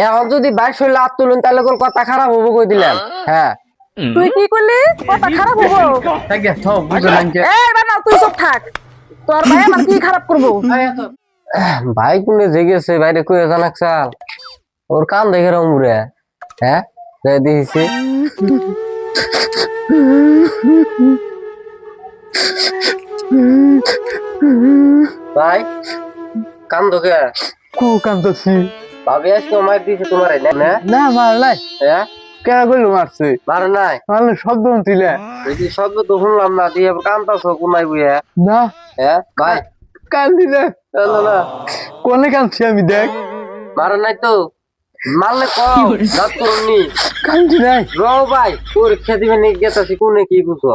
এখন যদি বাইশ হইলে হাত তুলুন তাহলে কোন কথা খারাপ হবো কই দিলাম। হ্যাঁ তুই কি করলি? কথা খারাপ হবো? এই বানা তুই চুপ থাক। তোর ভাই আমার কি খারাপ করবো? ভাই কোনে জেগেছে বাইরে কই জানাক চাল ওর কান দেখে রমুরে। হ্যাঁ যাই দিয়েছি ভাই কান ধোকে কু কান্দছি ভাবি আজকে মার দিয়েছে তোমার না না মারলাই হ্যাঁ কেন করলো মারছে মারে নাই মারলে শব্দ তুলে যদি শব্দ তো শুনলাম না দিয়ে কানতাছো কোনায় বুঝে। না হ্যাঁ ভাই কান্দি না না না কোনে কান্দছি আমি দেখ মারে নাই তো মারলে কও রাত করুননি কান্দি নাই রো ভাই পরীক্ষা দিবেন নিয়ে গেতাছি কোনে কি বুঝো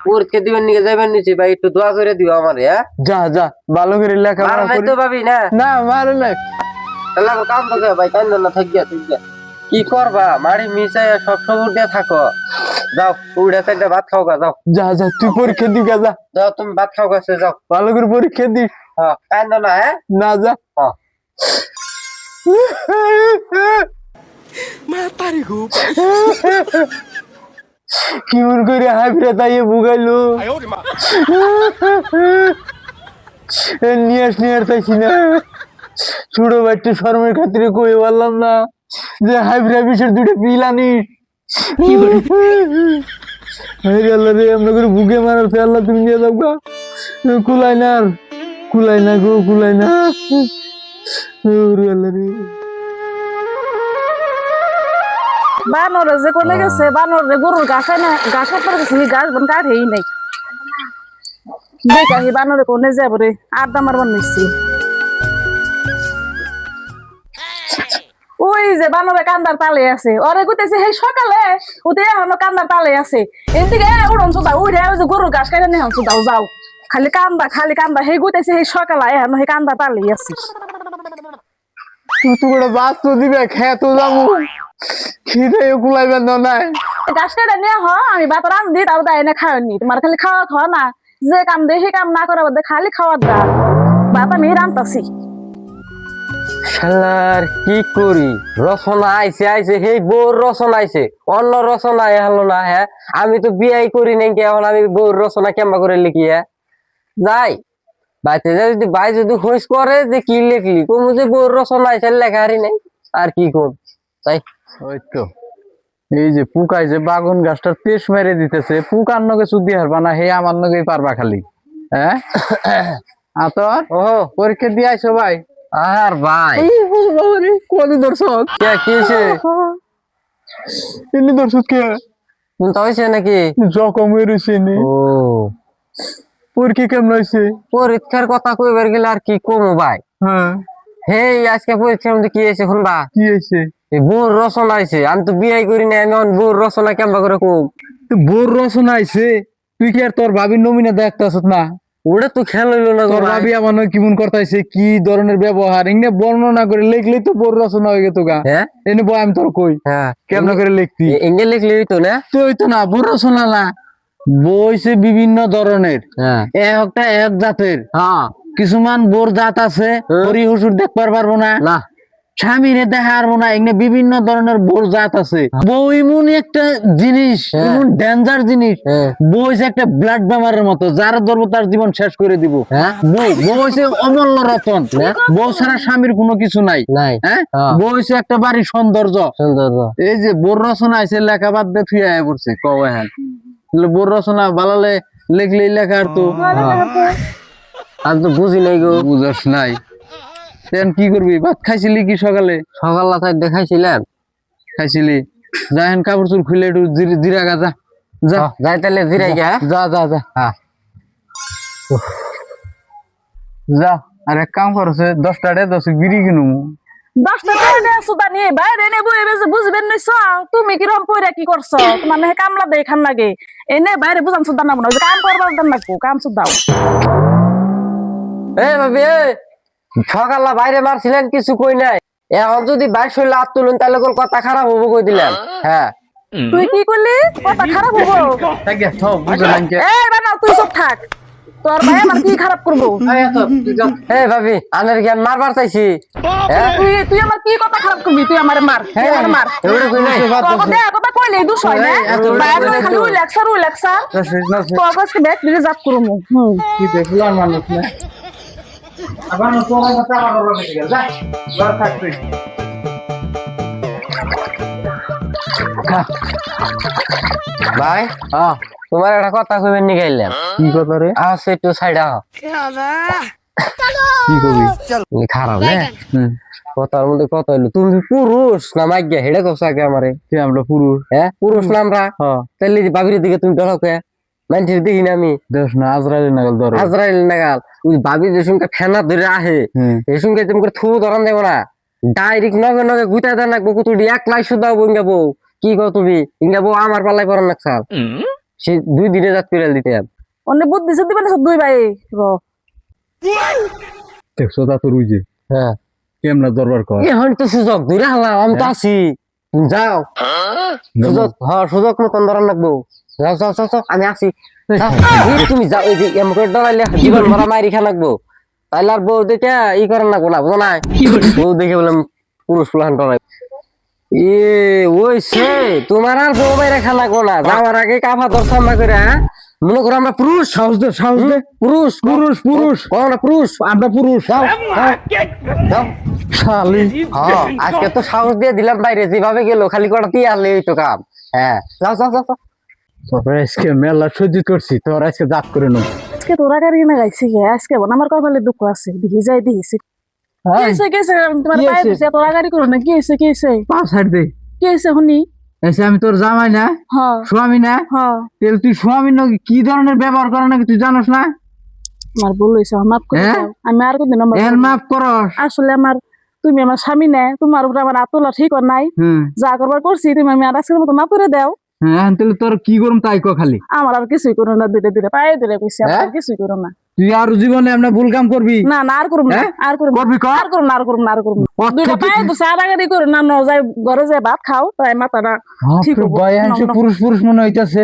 পরীক্ষা দিবেন নিয়ে যাবেন নিচে ভাই একটু দোয়া করে দিও আমারে। হ্যাঁ যা যা ভালো করে মারে লেখাপড়া নাই করি তো ভাবি না না মারে নাই তাহলে আমার কাম তো ভাই কান্দ না থাকিয়া থাকিয়া কি করবা মারি মিশাই সব সবুর দিয়ে থাকো। যাও উড়ে সাইডে ভাত খাও গা যাও যা যা তুই পরীক্ষা দিবি যা যাও তুমি ভাত খাও গাছে যাও। ভালো করে পরীক্ষা দিস হ্যাঁ কান্দ না। হ্যাঁ না যা হ্যাঁ কেমন করে হাফিরা তাইয়ে বুগাইলো নিয়ে তাইছি না ছোট বাচ্চা শর্মের খাতিরে কই বললাম না যে হাফিরা বিষের দুটো পিল আনিস হয়ে গেল রে আমরা করে বুকে মারার আল্লাহ তুমি নিয়ে যাও গা কুলাই না আর কুলাই না গো কুলাই না ওরে আল্লাহ রে বানরে যে কোনে গেছে বানরে গরুর ঘাস না ঘাস কাটতে গেছে ঘাস বন কাটেই নাই দেখা হি বানরে কোনে যাব রে আড্ডা মারবার নিছি। ওই যে বানরে কান্দার তালে আছে ওরে কইতেছে সেই সকালে ওতে এখনো কান্দার তালে আছে এদিকে উড়ন সুদা উড়ে ওই যে গরুর ঘাস কাটে নেহন সুদাও যাও খালি কান্দা সেই কইতেছে সেই সকালে এখনো সেই কান্দার তালে আছে। তুই করে বাস তো দিবে খেয়ে তো যাবো খিদে কুলাইবেন না নাই ঘাস কাটে নিয়ে হ আমি ভাত রান্ধি তাও তাই এনে খাওয়ানি তোমার খালি খাওয়া না যে কাম দে সেই কাম না করার মধ্যে খালি খাওয়ার দা ভাত আমি রান্তাছি। শালার কি করি রচনা আইছে আইছে সেই বউর রচনা আইছে অন্য রচনা হলো না। হ্যাঁ আমি তো বিয়াই করি নাই কি এখন আমি বউর রচনা কেমবা করে লিখি। হ্যাঁ যাই বাইতে যাই যদি ভাই যদি খোঁজ করে যে কি লিখলি কমু যে বউর রচনা আইছে লেখা হারি নাই আর কি কর তাই। ওই তো এই যে পুকাই যে বাগুন গাছটার তেজ মেরে দিতেছে পুকার নগে চুদি হারবা না হে আমার নগেই পারবা খালি। হ্যাঁ আতর ও পরীক্ষা দিয়ে আইসো ভাই আর ভাই কোন দর্শক কে কিছে এমনি দর্শক কে শুনতে হয়েছে নাকি জখম হয়ে রয়েছে ও পরীক্ষা কেমন হয়েছে পরীক্ষার কথা কইবার গেলে আর কি কমু ভাই। হ্যাঁ হেই আজকে পরীক্ষার মধ্যে কি হয়েছে শুনবা কি হয়েছে বউর রচনা আইছে আমি তো বিয়াই করি না আমি বউর রচনা কেমবা করে কম বোর রচনা আইছে তুই কি আর তোর ভাবির নমিনা দেখতেছ না ওটা তো খেয়াল হইলো না তোর ভাবি আমার নয় কেমন করতেছে কি ধরনের ব্যবহার এনে বর্ণনা করে লিখলেই তো বোর রচনা হয়ে গেত গা। হ্যাঁ এনে বই আমি তোর কই হ্যাঁ কেমন করে লিখতি এঙ্গেল লিখলি তো না। তুই তো না বোর রচনা না বইছে বিভিন্ন ধরনের হ্যাঁ একটা এক জাতের হ্যাঁ কিছুমান বোর জাত আছে হরি হুসুর দেখতে পারবো না না স্বামীরে দেখা পারবো না এখানে বিভিন্ন ধরনের বোর জাত আছে বউ এমন একটা জিনিস এমন ডেঞ্জার জিনিস বউ হচ্ছে একটা ব্লাড বেমারের মতো যার ধরবো তার জীবন শেষ করে দিব। বউ হচ্ছে অমূল্য রতন বউ ছাড়া স্বামীর কোনো কিছু নাই নাই হ্যাঁ বউ হচ্ছে একটা বাড়ির সৌন্দর্য সৌন্দর্য। এই যে বোর রচনা আছে লেখা বাদ দিয়ে থুই আয় পড়ছে কবে হ্যাঁ বোর রচনা বালালে লেখলে লেখা আর তো আমি তো বুঝি নাই গো বুঝাস নাই কি করবি ভাত খাইছিলি কি সকালে সকাল রাতে দেখাইছিলাম খাইছিলি যাহেন কাপড় চুল খুলে একটু জিরা গা যা যা যাই তাহলে জিরাই গা। যা যা যা হ্যাঁ যা আর এক কাম করছে 10টা 10 বিড়ি কিনুমু 10টা টাকা সুদা নিয়ে বাইরে এনে বই বেজে বুঝবেন নইছ তুমি কি রকম কইরা কি করছো তোমার না কামলা দেখান লাগে এনে বাইরে বুঝান সুদা না মনে কাম করবার দেন নাকো কাম সুদাও। এ ভাবি সকালে বাইরে মারছিলেন কিছু কই নাই এখন যদি বাইশ হইলে হাত তুলুন তাহলে কোন কথা খারাপ হবো কই দিলাম। হ্যাঁ তুই কি করলি কথা খারাপ হবো? এই বানা তুই চুপ থাক। তোর ভাই আমার কি খারাপ করবো? এ ভাবি আনের কি আমি মারবার চাইছি হ্যাঁ? তুই তুই আমার কি কথা খারাপ করবি? তুই আমার মার, তুই আমার মার। এগুলো কই নাই তোকে দেয়া কথা কইলে দোষ হয় না? বাইরে লই খালি ওই লেকচার তোর কাছে ব্যাগ দিলে জাত করমু। কি দেখলাম মানুষ না আবার না তোমার কথা আবার বলবে ঠিক আছে যা ঘর থাক তুই ভাই তোমার একটা কথা কইবেন নি গাইলাম কি কথা রে আছে একটু সাইডা কি কবি খারাপ হ্যাঁ কথার মধ্যে কথা হইলো তুমি পুরুষ না মাইগা হেডে কইছ আগে আমারে কে আমরা পুরুষ হ্যাঁ পুরুষ না আমরা হ্যাঁ তাইলে বাবির দিকে তুমি ডরাও কে মাইন্টির দেখি না আমি দেখ না আজরাইল নাগাল ধরে আজরাইল নাগাল ওই বাবি যে সঙ্গে ফেনা ধরে আহে এই সঙ্গে তুমি করে থু ধরান দেবো না ডাইরেক্ট নগে নগে গুতা দেন লাগবো কুতুডি এক লাই সুদাও বঙ্গাবো কি কও তুমি ইঙ্গাবো আমার পাল্লাই পরান নাকছাল সে 2 দিনে যাত করে দিতে অন্য বুদ্ধি শুদ্ধি মানে দুই ভাই র দেখছো তা তো রুইছে হ্যাঁ কেমন দরবার কর এখন তো সুযোগ দূরে হালাম আমি তো আছি তুমি যাও সুযোগ হ্যাঁ সুযোগ মতন ধরান লাগবো যাও যাও যাও যাও, আমি আছি যাও, এই তুমি যাও এই যে এমন ডরাইলে জীবন ভরা মারি খা লাগবো তাইলে আর বউ দেখে ই করেন লাগবো না বুঝো না বউ দেখে বললাম পুরুষ পুলান ডরাই এ ওই সে তোমার আর বউ বাইরে খা লাগবো না যাওয়ার আগে কাফা দর সামনা করে হ্যাঁ মনে করো আমরা পুরুষ সাহস দে পুরুষ পুরুষ পুরুষ কোন না পুরুষ আমরা পুরুষ যাও যাও, যাও শালি হ্যাঁ আজকে তো সাহস দিয়ে দিলাম বাইরে যেভাবে গেল খালি কটা দিয়ে আনলে এই তো কাম হ্যাঁ যাও যাও যাও যাও। তোর আজকে মেলা সহ্য করছি তোর আজকে জাত করে নো আজকে তোরা গাড়ি না গাইছি গে আজকে বোন আমার কপালে দুঃখ আছে দেখি যাই দিয়েছি কি হয়েছে কি হয়েছে তোমার কি পায়ে হয়েছে? দিছে তোরা গাড়ি করো না কি হয়েছে কি হয়েছে পা ছাড় দে কি হয়েছে শুনি এসে আমি তোর জামাই না হ্যাঁ স্বামী না হ্যাঁ তেল তুই স্বামীর নাকি কি ধরনের ব্যবহার করে নাকি তুই জানোস না আমার ভুল হয়েছে মাফ করে হ্যাঁ? দাও আমি আর কোনদিন আমার এর মাফ করস আসলে আমার তুমি আমার স্বামী না তোমার উপরে আমার আতলা ঠিক আর নাই হুম যা করবার করছি তুমি আমি আর আজকের মতো মাফ করে দাও হ্যাঁ তাহলে তোর কি করুম তাই কো খালি আমার আর কিছুই করো না দুইটা দুইটা পায়ে দিলে কইছি আমার আর কিছুই করো না তুই আর জীবনে এমন ভুল কাম করবি না না আর করুম না হ্যাঁ? আর করুম না করবি কর আর করুম না আর করুম না আর করুম না অত দুইটা তুই- পায়ে তো সারা গাড়ি করে না ন যাই ঘরে যাই ভাত খাও তাই মাথাটা ঠিক হবো। ভাই না, না। পুরুষ পুরুষ মনে হইতাছে